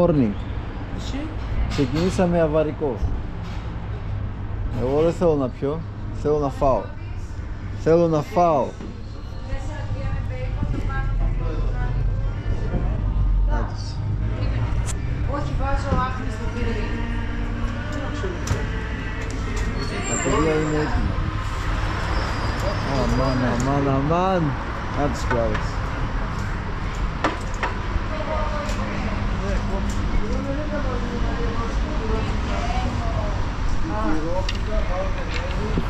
morning. Εσύ? Ξεκινήσαμε αβαρικό. Εγώ δεν θέλω να πιω, θέλω να φάω. Θέλω να φάω. Όχι, βάζω άχνη στο πυρί. Τα παιδιά είναι έτοιμα. Αμάν. Να τις κλάδες.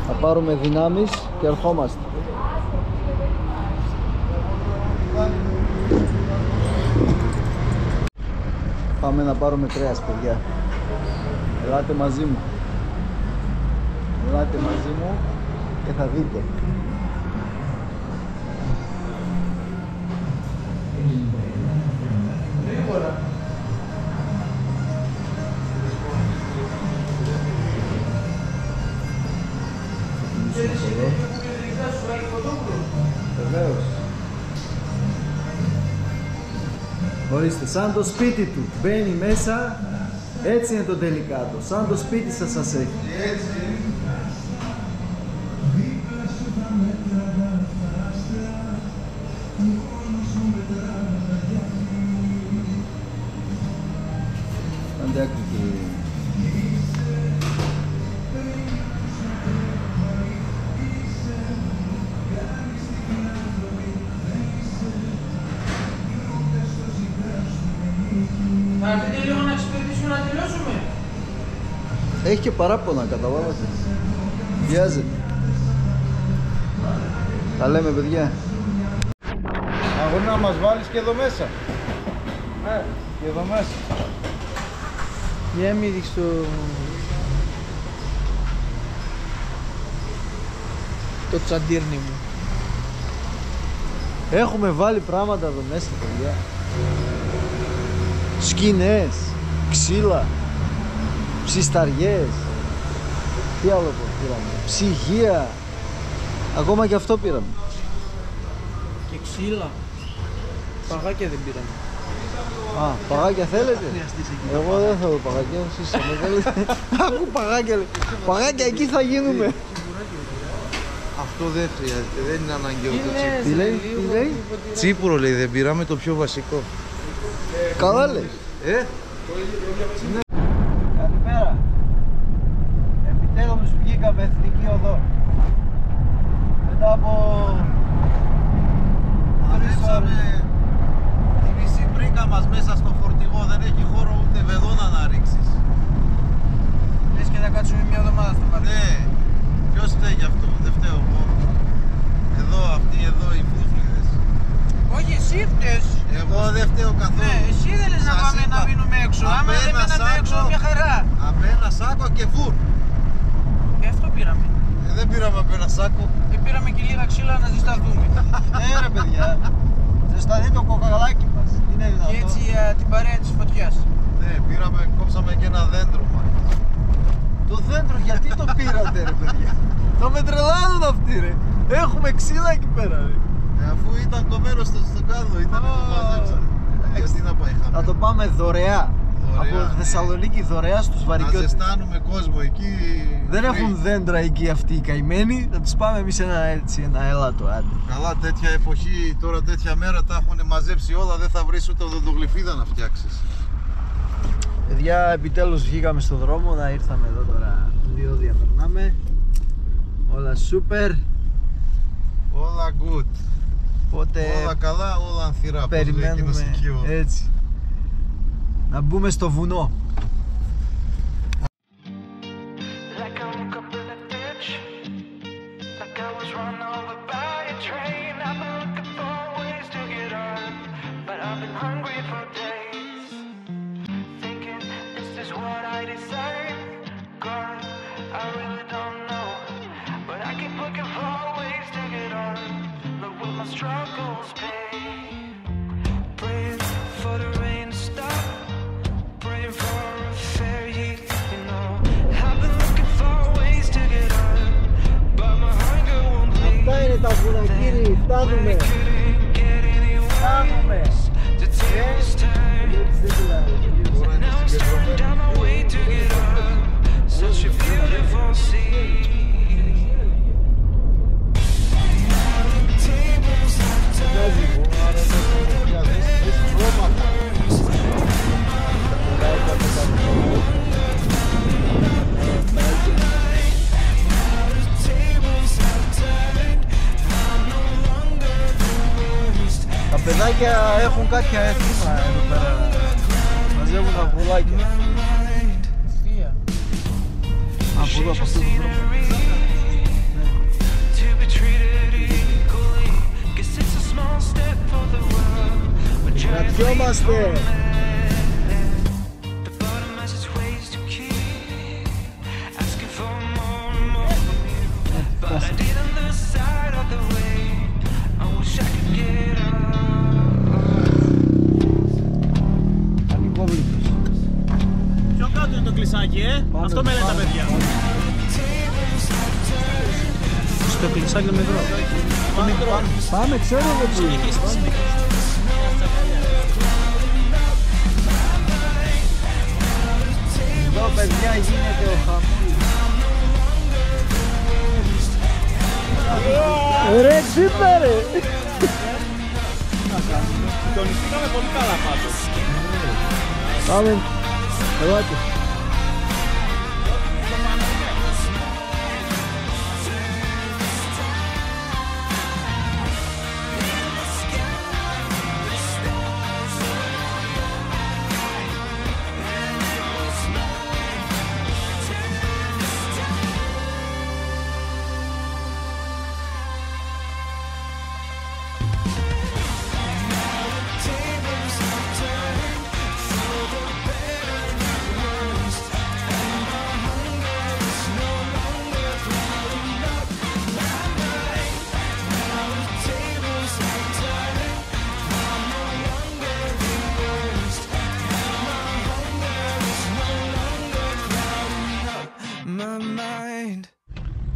Θα πάρουμε δυνάμεις και ερχόμαστε. Πάμε να πάρουμε κρέας, παιδιά. Ελάτε μαζί μου. Ελάτε μαζί μου και θα δείτε. Βεβαίως. Ορίστε, σαν το σπίτι του. Μπαίνει μέσα. Έτσι είναι το τελικάτο. Σαν το σπίτι σας έχει. Αντιάκρι κύριε. Θα έρθετε λίγο να εξυπηρετήσουμε να τελειώσουμε. Έχει και παράπονα, καταλάβατε. Βιάζεται. Τα λέμε, παιδιά. Αγόρι να μας βάλεις και εδώ μέσα. Και εδώ μέσα. Για μη δείξεις το τσαντίρνι μου. Έχουμε βάλει πράγματα εδώ μέσα, παιδιά. Σκηνές, ξύλα, ψισταριές. Τι άλλο πήραμε? Ψυγεία. Ακόμα και αυτό πήραμε. Και ξύλα. Παγάκια δεν πήραμε. Α, παγάκια θέλετε? Εγώ δεν θέλω παγάκια, εσείς με θέλετε. Άκου παγάκια, λέει. Παγάκια εκεί θα γίνουμε. Αυτό δεν χρειάζεται, δεν είναι αναγκαίο το τσίπουρο. Τι λέει, τι λέει? Τσίπουρο λέει, δεν πήραμε το πιο βασικό. Καλά λες. Καλημέρα. Επιτέλους βγήκαμε εθνική οδό. Μετά από 3 ώρες. Τη μισή πρίκα μας μέσα στο φορτηγό, δεν έχει χώρο ούτε βεδόνα να ρίξεις. Λες και θα κάτσουμε μια εβδομάδα στο παρκή. Ναι, ποιος φταίει γι' αυτό, δεν φταίω εγώ. Εδώ, αυτοί εδώ οι φούφλιδες. Όχι, εσύ φταίς. Εγώ δεν φταίω καθόλου. Ναι, εσύ δεν λες να Σας πάμε είπα, να μείνουμε έξω. Άμα δεν μέναμε έξω, μια χαρά. Απ' ένα σάκο και βουρ. Και αυτό πήραμε. Δεν πήραμε απ' ένα σάκο. Και πήραμε και λίγα ξύλα να ζεσταθούμε. Ναι ρε παιδιά. Ζεσταθεί το κοκαλάκι μας. Είναι δυνατό. Και έτσι την παρέα της φωτιάς. Ναι, κόψαμε και ένα δέντρο μας. Το δέντρο γιατί το πήρατε ρε παιδιά? Θα με τρελάνουν αυτοί ρε. Έχουμε ξύλα εκεί πέρα ρε. Αφού ήταν κομμένο στο κάδο, ήταν το μαζέψανε. Γιατί να πάει χαμένο. Θα το πάμε δωρεά. Από ναι. Θεσσαλονίκη δωρεά στους Να Βαρικιώτες. ζεστάνουμε κόσμο εκεί. Δεν έχουν δέντρα εκεί αυτοί οι καημένοι. Θα τους πάμε εμείς ένα έλατο άντε. Καλά, τέτοια εποχή, τώρα τέτοια μέρα τα έχουν μαζέψει όλα. Δεν θα βρεις ούτε οδοντογλυφίδα να φτιάξεις. Παιδιά, επιτέλους βγήκαμε στον δρόμο. Να ήρθαμε εδώ τώρα. Διόδια περνάμε. Όλα σούπερ. Όλα good. Οπότε Όλα καλά, όλα ανθυρά. περιμένουμε έτσι να μπούμε στο βουνό. Struggles pay. Praying for the rain to stop. Praying for a fairy, you know. I've been looking for ways to get on, but my hunger won't bleed. Αυτά είναι τα βουνά, κύριοι, φτάνουμε. Couldn't get anyone Φτάνουμε. to take this time. Now I'm slowing down my way to get up. Such a beautiful scene. Τα παιδάκια έχουν κάποια έθιμα εδώ πέρα. Μαζεύουν τα βουλάκια. Από εδώ, από αυτό το δρόμο. Κρατιόμαστε! Πιο κάτω είναι το κλεισάκι, αυτό με λένε τα παιδιά. Στο κλεισάκι το μικρό. Το μικρό. Πάμε, ξέρω εγώ που είναι. Εδώ παιδιά γίνεται ο χαμός. Ρε ξύπερε! Συντονιστήκαμε πολύ καλά πάντως. Πάμε, ελάτε.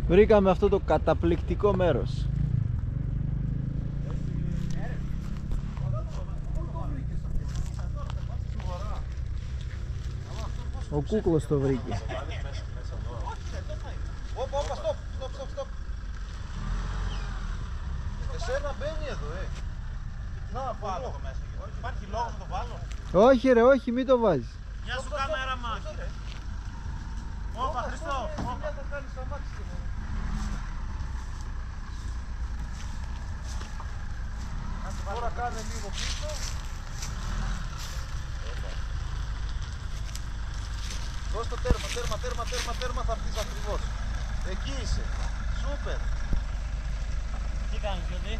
Βρήκαμε αυτό το καταπληκτικό μέρος. Ο κούκλος το βρήκε. Όπα, στοπ. Εσένα μπαίνει εδώ, Να βάλω εδώ μέσα. Υπάρχει λόγος να το βάλω. Όχι ρε, όχι, μην το βάζεις. Γεια σου κάμερα μας. Όπα, Χριστό. Τώρα κάνε λίγο πίσω. Δώσ' το τέρμα, θα έρθεις ακριβώς. Εκεί είσαι. Σούπερ. Τι κάνεις, Γιώτη?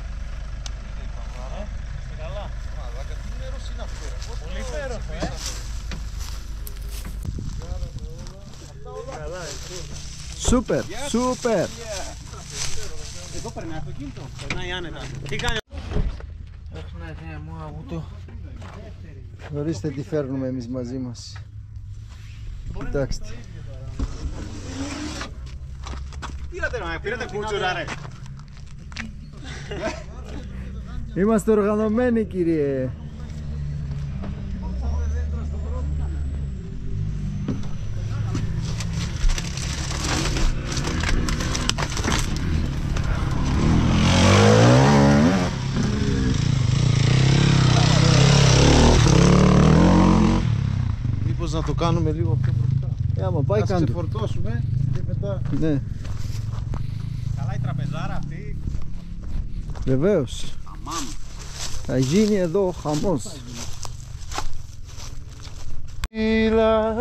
Είστε καλά? Μαλάκα, τι μέρος είναι αυτό ρε? Πολύ υπέροχο, Σούπερ, σούπερ. Εδώ περνάει αυτοκίνητο. Περνάει άνετα. Τι κάνει? Ορίστε τι φέρνουμε εμείς μαζί μας. Κοιτάξτε. Πήρατε κούτσουρα ρε. Είμαστε οργανωμένοι κύριε. Μήπως να το κάνουμε λίγο πιο μπροστά. Άμα πάει Ας κάτω. ξεφορτώσουμε και μετά. Ναι, Καλά η τραπεζάρα αυτή. βεβαίως. Θα γίνει εδώ ο χαμός. Μίλα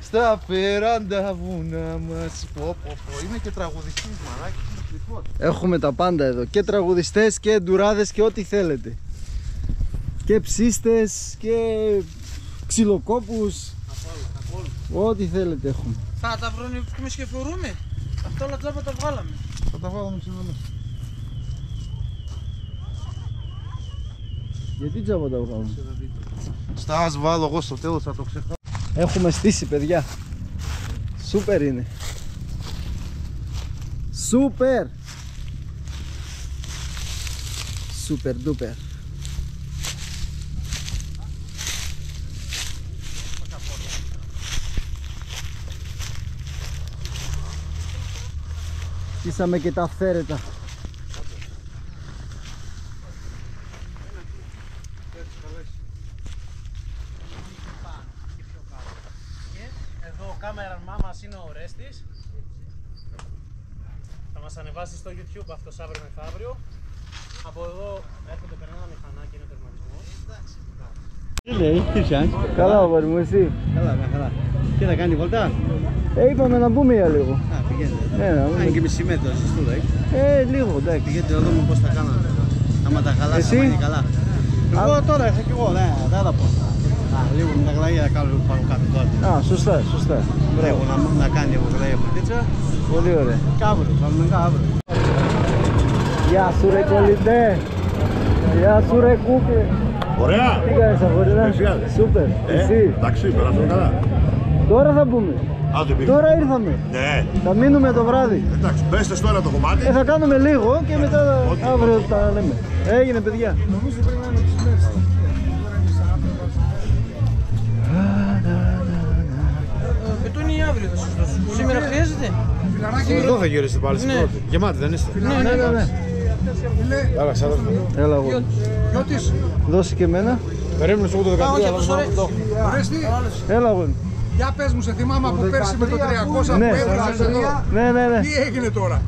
στα πέραντα βουνά μας. Είμαι και τραγουδιστής μαλάκι. Έχουμε τα πάντα εδώ. Και τραγουδιστές και εντουράδες και ό,τι θέλετε. Και ψίστες και ξυλοκόπους. Ό,τι θέλετε έχουμε. Θα τα βρονιφκούμε και φορούμε. Αυτά όλα τζάμπα τα βγάλαμε. Θα τα βάλουμε σήμερα. Γιατί τζάμπα τα βγάλουμε? Στα ας βάλω εγώ στο τέλος, θα το ξεχάσω. Έχουμε στήσει παιδιά. Σούπερ είναι. Σούπερ. Σούπερ ντούπερ. Αρχίσαμε και τα αυθαίρετα. Εδώ ο κάμεραμά μας είναι ο Ρέστης. Θα μας ανεβάσει στο YouTube αυτός αύριο μεθαύριο. Από εδώ έρχονται περνάνε μηχανάκι, είναι τερματισμός. Τι λέει, τι πιάνεις? Καλά, αγόρι μου, εσύ? Καλά, μια χαρά. Τι θα κάνει βολτά? Είπαμε να μπούμε για λίγο. Α, πηγαίνετε. Να μπούμε. Αν και μισή μέτρο, ζεστούρα, Λίγο, εντάξει. Πηγαίνετε να δούμε πώς θα κάναμε. Άμα τα χαλάσει, Εσύ? θα είναι καλά. Εγώ τώρα ήρθα κι εγώ, δεν θα πω. Λίγο με τα γλαγιά θα κάνω λίγο πάνω κάτω τώρα. Σωστά, σωστά. Έχω να κάνει εγώ γλαγιά πρωτίτσα. Πολύ ωραία. Καύρο, θα αύριο. Γεια σου ρε κολλητέ. Γεια σου ρε κούκλε. Ωραία! Τι κάνεις αγόρι? Σούπερ. Εσύ? Εντάξει, περάσαμε καλά. Τώρα θα μπούμε. Άντε πήγε. Τώρα ήρθαμε. Ναι, Θα μείνουμε το βράδυ. εντάξει, πέστε τώρα το κομμάτι. Θα κάνουμε λίγο και μετά Ό,τι. αύριο τα λέμε. Έγινε παιδιά. Πετούνι αύριο θα σας δώσω. Σήμερα χρειάζεται. Εδώ θα γυρίσετε πάλι στην πρώτη. Γεμάτη δεν είστε? Ναι. Έλα, σαν αυτό. Έλα εγώ. Δώσε και εμένα. Περίμενε στο 13. Όχι, αυτός ωραίος. Έλα εγώ. Για πες μου, σε θυμάμαι από πέρσι με το 300 Ναι. που έβγαζες εδώ. Ναι. Τι έγινε τώρα?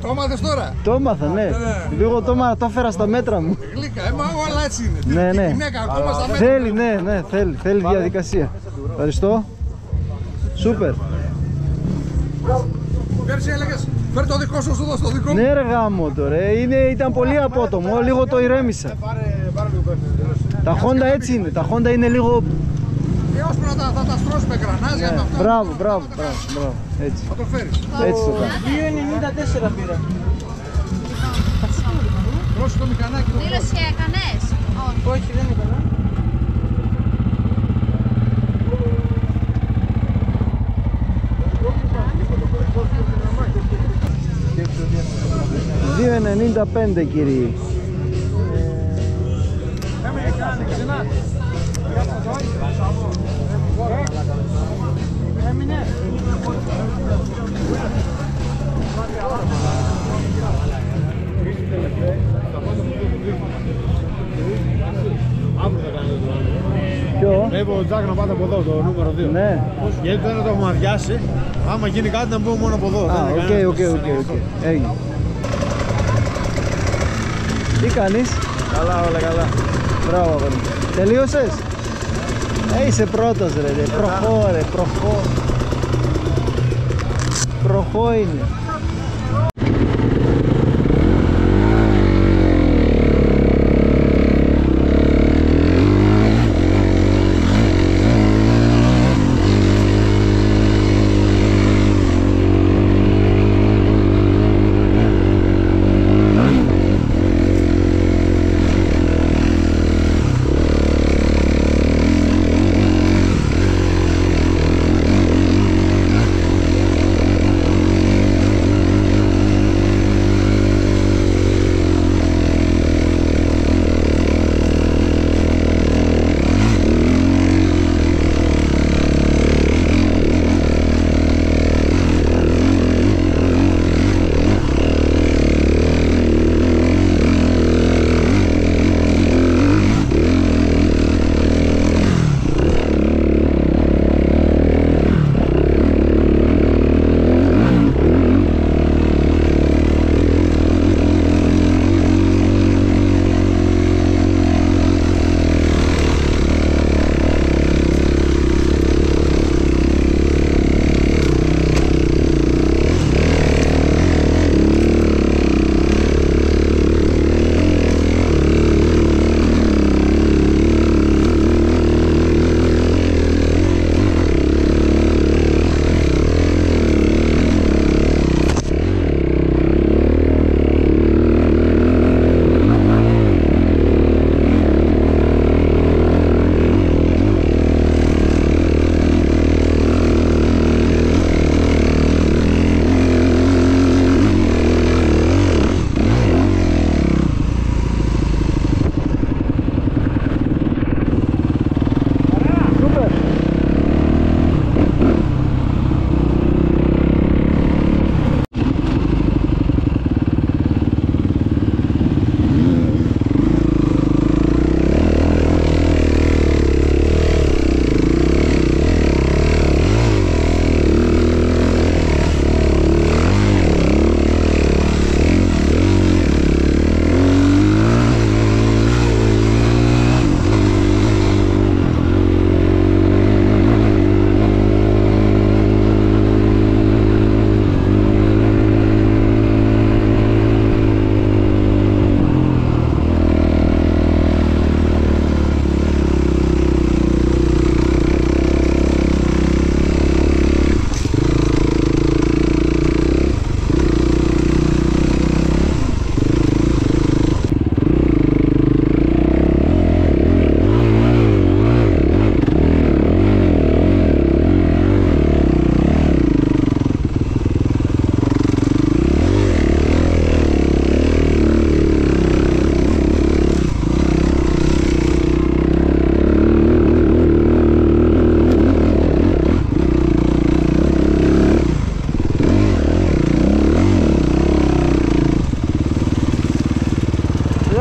Το έμαθες τώρα? Το έμαθα, ναι. Λίγο το έφερα στα μέτρα μου. Γλύκα, όλα έτσι είναι. Ναι, ναι. Η γυναίκα ακόμα στα μέτρα. Θέλει, ναι, θέλει διαδικασία. Ευχαριστώ. Σούπερ. Πέρσι έλεγες, φέρ το δικό σου, σου δώσω το δικό μου. Ναι ρε γάμο τώρα, ήταν πολύ απότομο, λίγο το ηρέμησα. Τα Honda έτσι είναι, τα Honda είναι λίγο... Ώσπου να τα στρώσουμε γρανάζια με αυτά. Μπράβο, έτσι. Θα το φέρεις. Έτσι το κάνω. 2,94 πήρα. Δώσε το μηχανάκι. Δήλωση έκανες? Όχι, δεν έκανα. $2,95 κύριοι. Ποιο? Βλέπω ο Τζάκ να πάτε από εδώ, το νούμερο 2. Ναι. Γιατί δεν το έχουμε αδειάσει. Άμα γίνει κάτι να μπούμε μόνο από εδώ. Οκ. Έγινε. Τι κάνεις? Καλά, όλα καλά. Μπράβο αγόρι. Τελείωσες? Είσαι πρώτος ρε. Προχώ είναι.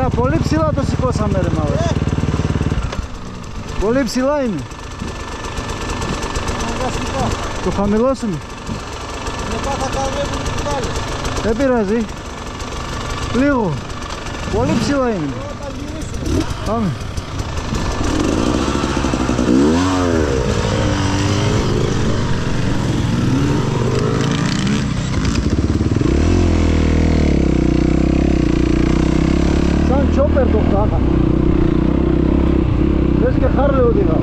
Ωραία, πολύ ψηλά το σηκώσαμε ρε μάλλον. Πολύ ψηλά είναι. Το χαμηλώσουμε. Μετά θα κάνουμε τις άλλες. Δεν πειράζει. Λίγο. Πολύ ψηλά είναι. Όταν γυρίσουμε. Πάμε. Σαν τσόπερ το φτάχαμε. Λες και Χάρλε οδηγάω.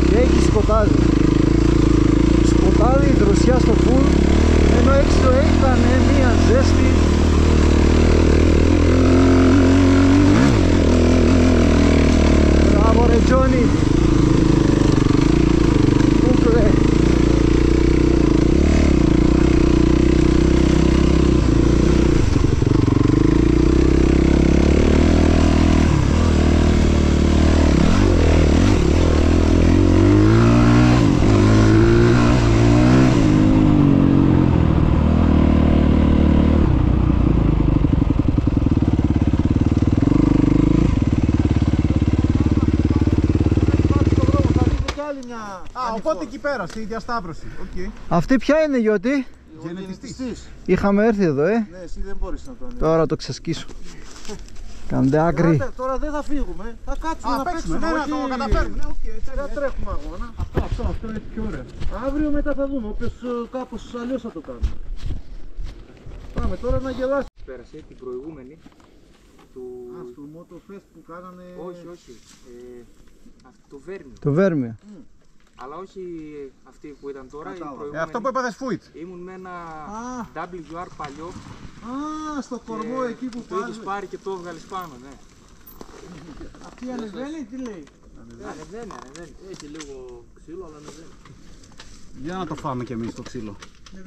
Και έχει σκοτάδι. Σκοτάδι, δροσιά στο φουλ, ενώ έξω ήταν μία ζέστη. Μπράβο ρε Τζόνι. Κούκλε. Οπότε εκεί πέρα, στη διασταύρωση. Okay. Αυτή ποια είναι Γιώτη? Γενετιστής. Είχαμε έρθει εδώ Ναι, εσύ δεν μπορείς να το ανέβεις. Τώρα το ξεσκίσω. Κάντε άκρη. Τώρα δεν θα φύγουμε. Θα κάτσουμε να παίξουμε. Ναι, να το καταφέρουμε. Δεν τρέχουμε αγώνα. Αυτό είναι πιο ωραίο. Αύριο μετά θα δούμε. Όποιος κάπως αλλιώς θα το κάνουμε. Πάμε τώρα να γελάσουμε. Πέρασε την προηγούμενη του... Στο Motofest που κάνανε... Όχι. Το Βέρμιο. Το Βέρμιο. Αλλά όχι αυτή που ήταν τώρα, η προηγούμενη. Αυτό που έπαθες Φουίτ. Ήμουν με ένα WR παλιό. Στο κορμό εκεί που το είχες πάρει και το έβγαλες πάνω, ναι. Αυτή ανεβαίνει, τι λέει? Ανεβαίνει. Έχει λίγο ξύλο, αλλά ανεβαίνει. Για να το φάμε κι εμείς το ξύλο.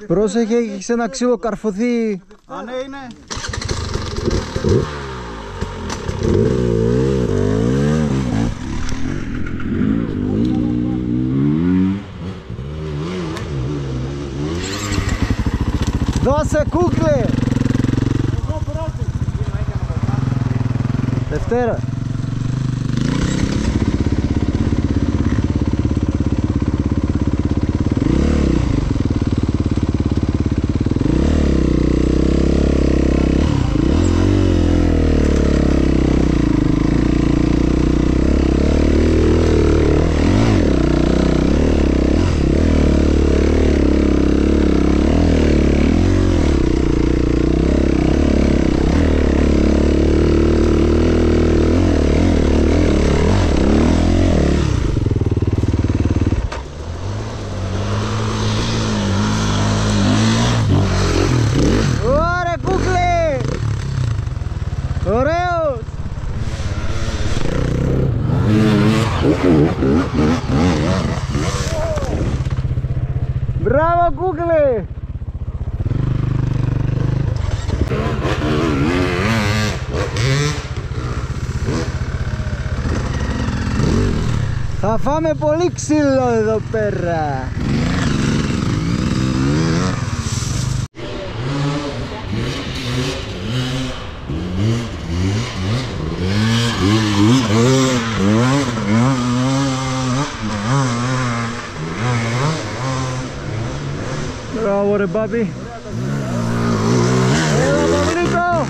Πρόσεχε, έχεις ένα ξύλο καρφωθεί. Ναι, είναι. Δώσε κούκλε! Δευτέρα. Ωραίος! Μπράβο κούκλε! Θα φάμε πολύ ξύλο εδώ πέρα! Μπράβο ρε μπάμπη. Έλα Παυλίκο.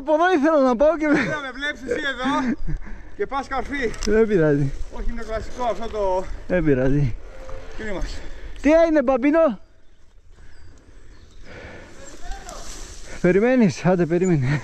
από εδώ ήθελα να πάω και... Με βλέπεις εσύ εδώ και πας καρφί. Δεν πειράζει. Όχι, είναι κλασικό αυτό το... Δεν πειράζει. Τι είμαστε. Τι έγινε, Μπαμπίνο? Περιμένεις, άντε περίμενε.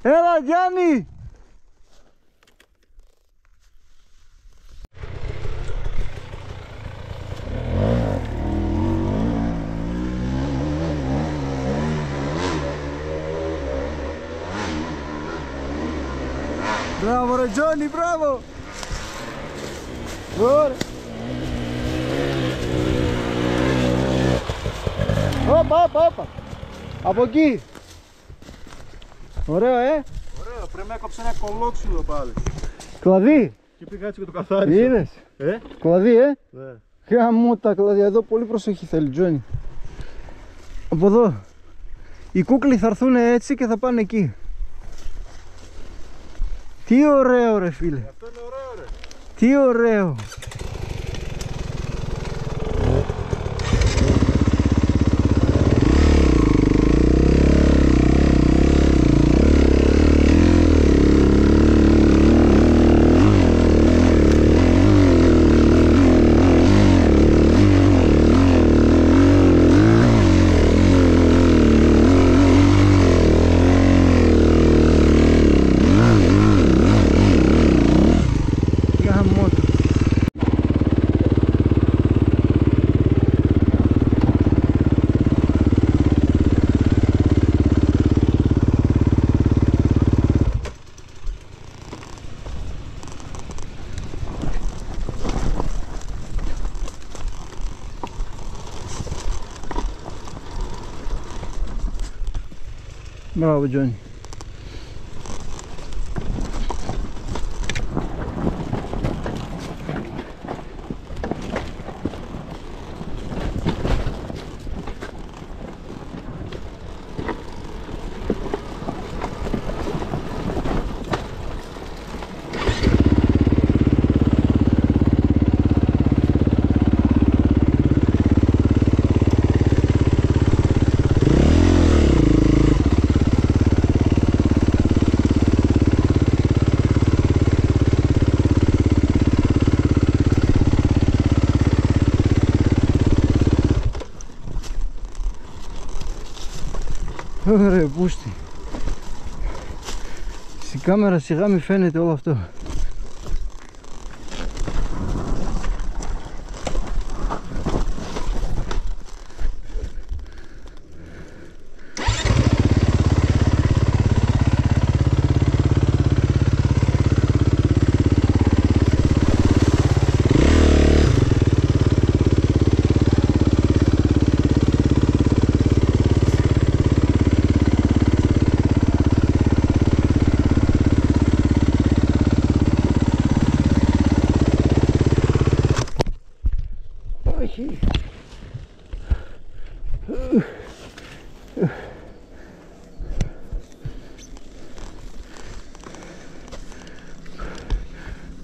Έλα Γιάννη! Μπράβο ρε Τζόνι, μπράβο! Ωραία! Όπα! Από εκεί! Ωραίο, Ωραίο, πρέπει να έκοψε ένα κολόξυλο πάλι. Κλαδί! Και πήγα έτσι και το καθάρισα. Είδες? Κλαδί, Ναι. Γαμώ τα κλαδιά, εδώ πολύ προσοχή θέλει, Τζόνι. Από εδώ. Οι κούκλοι θα έρθουν έτσι και θα πάνε εκεί. Τι ωραίο ρε φίλε. Αυτό είναι ωραίο ρε. Τι ωραίο. Bravo Johnny. Ωραία πούστη. Στην κάμερα σιγά μη φαίνεται όλο αυτό.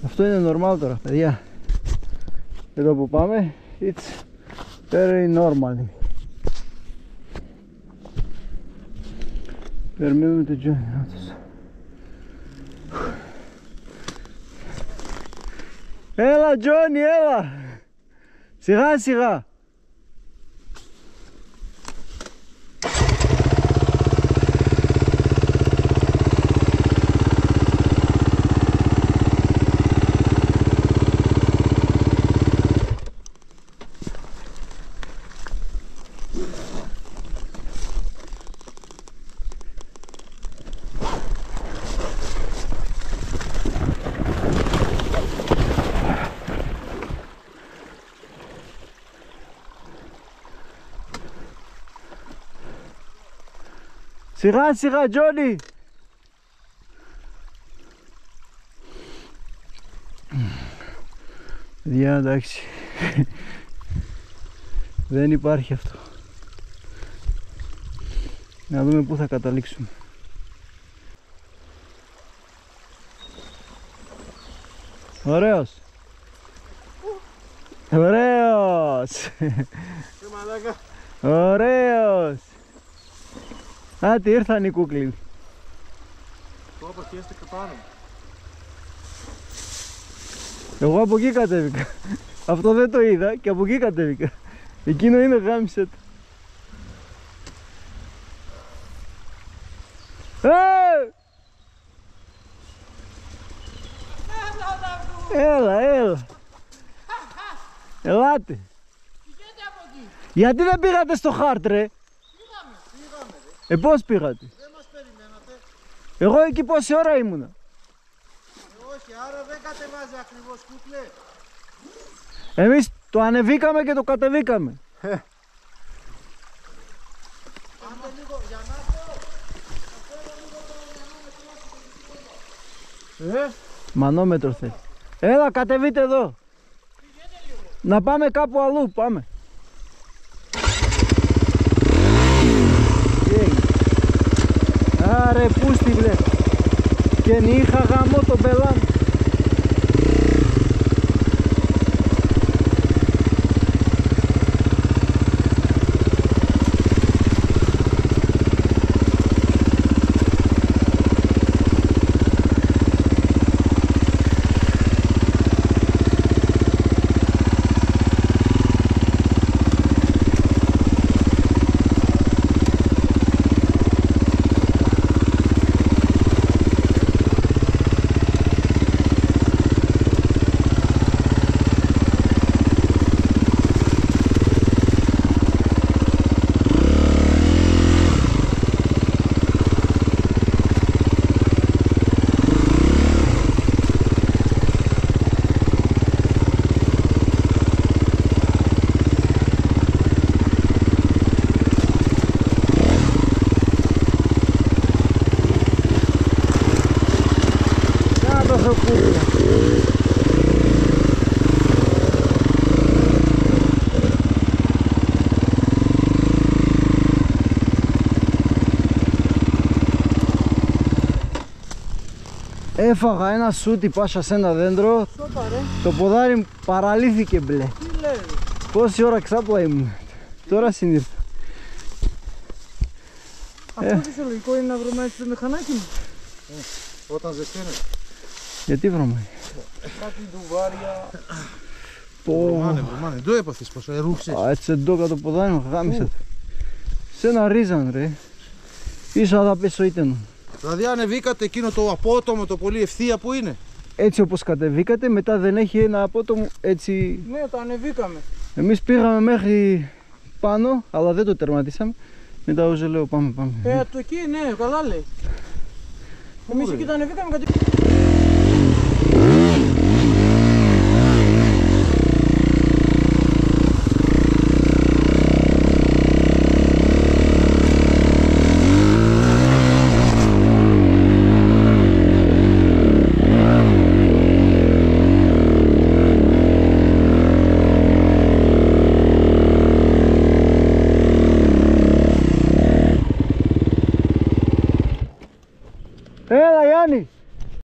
Αυτό είναι normal τώρα, παιδιά. Εδώ που πάμε, it's very normal. Περιμένουμε το Τζόνι. Έλα Τζόνι, έλα! Σιγά σιγά! Σιγά σιγά Τζόνι. Παιδιά, εντάξει. Δεν υπάρχει αυτό. Να δούμε πού θα καταλήξουμε. Ωραίος. Ωραίος. Ωραίος. Άτι ήρθαν οι κούκλοι. Πω, πιέστηκα πάνω. Εγώ από εκεί κατέβηκα. Αυτό δεν το είδα και από εκεί κατέβηκα. Εκείνο είναι γάμισε το. Έλα, έλα. Ελάτε. Γιατί δεν πήγατε στο χάρτ ρε? Πήγαμε. Πώς πήγατε? Δεν μας περιμένατε. Εγώ εκεί πόση ώρα ήμουνα? Όχι, άρα δεν κατεβάζει ακριβώς κούκλε. Εμείς το ανεβήκαμε και το κατεβήκαμε. Άντε λίγο, για να πω. Μανόμετρο θέλει. Έλα κατεβείτε εδώ. Να πάμε κάπου αλλού, πάμε. Άρε πούστη βλέπει. Και νύχα γαμώ τον πελάνη. Έφαγα ένα σούτι πάσα σε ένα δέντρο. Το ποδάρι μου παραλύθηκε μπλε. Τι λέει? Πόση ώρα ξάπλα ήμουν. Τώρα συνήθω. Αυτό φυσιολογικό είναι να βρούμε έτσι το μηχανάκι μου. Όταν ζεσταίνε. Γιατί βρωμάει? Κάτι ντουβάρια. Βρωμάνε. Το έπαθες πως ρούξες. Α, έτσι εντόκα το ποδάρι μου, γάμισε το. Σε ένα ρίζαν ρε. Ίσα θα πέσω ήτενο. Δηλαδή ανεβήκατε εκείνο το απότομο, το πολύ ευθεία που είναι. Έτσι όπως κατεβήκατε, μετά δεν έχει ένα απότομο έτσι. Ναι, το ανεβήκαμε. Εμείς πήγαμε μέχρι πάνω, αλλά δεν το τερματίσαμε. Μετά ο λέω πάμε. Το εκεί, ναι, καλά λέει. Εμείς εκεί το ανεβήκαμε κάτι. Έλα Γιάννη!